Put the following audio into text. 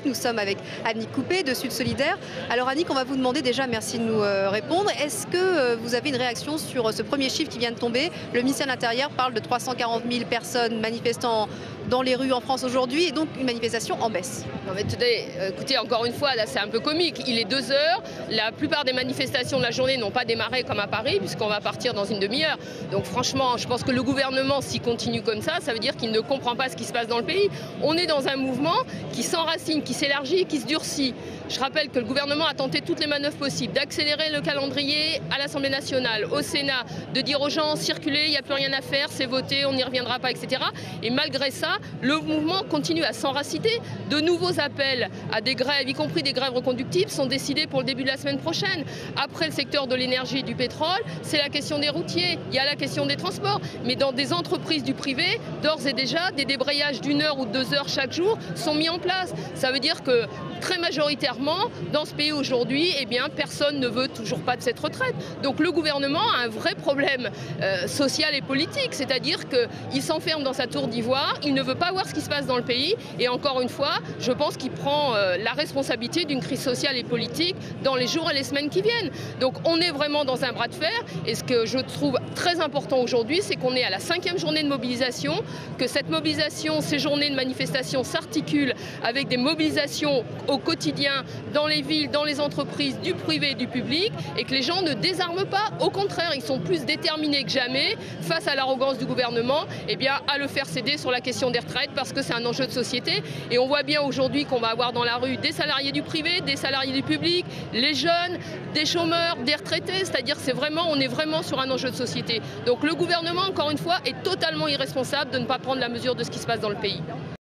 Nous sommes avec Annick Coupé de Sud Solidaire. Alors Annick, on va vous demander déjà, merci de nous répondre. Est-ce que vous avez une réaction sur ce premier chiffre qui vient de tomber? Le ministère de l'Intérieur parle de 340 000 personnes manifestant dans les rues en France aujourd'hui et donc une manifestation en baisse. Non mais écoutez, encore une fois, là c'est un peu comique. Il est 2 heures, la plupart des manifestations de la journée n'ont pas démarré comme à Paris puisqu'on va partir dans une demi-heure. Donc franchement, je pense que le gouvernement, s'il continue comme ça veut dire qu'il ne comprend pas ce qui se passe dans le pays. On est dans un mouvement qui s'enracine, qui s'élargit, qui se durcit. Je rappelle que le gouvernement a tenté toutes les manœuvres possibles, d'accélérer le calendrier à l'Assemblée nationale, au Sénat, de dire aux gens circulez, il n'y a plus rien à faire, c'est voté, on n'y reviendra pas, etc. Et malgré ça, le mouvement continue à s'enraciner. De nouveaux appels à des grèves, y compris des grèves reconductibles, sont décidés pour le début de la semaine prochaine. Après le secteur de l'énergie et du pétrole, c'est la question des routiers, il y a la question des transports. Mais dans des entreprises du privé, d'ores et déjà, des débrayages d'1 heure ou de 2 heures chaque jour sont mis en place. Ça veut dire que très majoritairement, dans ce pays aujourd'hui, eh bien, personne ne veut toujours pas de cette retraite. Donc le gouvernement a un vrai problème social et politique, c'est-à-dire qu'il s'enferme dans sa tour d'ivoire, il ne veut pas voir ce qui se passe dans le pays et encore une fois, je pense qu'il prend la responsabilité d'une crise sociale et politique dans les jours et les semaines qui viennent. Donc on est vraiment dans un bras de fer et ce que je trouve très important aujourd'hui, c'est qu'on est à la 5e journée de mobilisation, que cette mobilisation, ces journées de manifestation s'articulent avec des mobilisations au quotidien dans les villes, dans les entreprises, du privé et du public, et que les gens ne désarment pas. Au contraire, ils sont plus déterminés que jamais, face à l'arrogance du gouvernement, eh bien, à le faire céder sur la question des retraites, parce que c'est un enjeu de société. Et on voit bien aujourd'hui qu'on va avoir dans la rue des salariés du privé, des salariés du public, les jeunes, des chômeurs, des retraités. C'est-à-dire on est vraiment sur un enjeu de société. Donc le gouvernement, encore une fois, est totalement irresponsable de ne pas prendre la mesure de ce qui se passe dans le pays.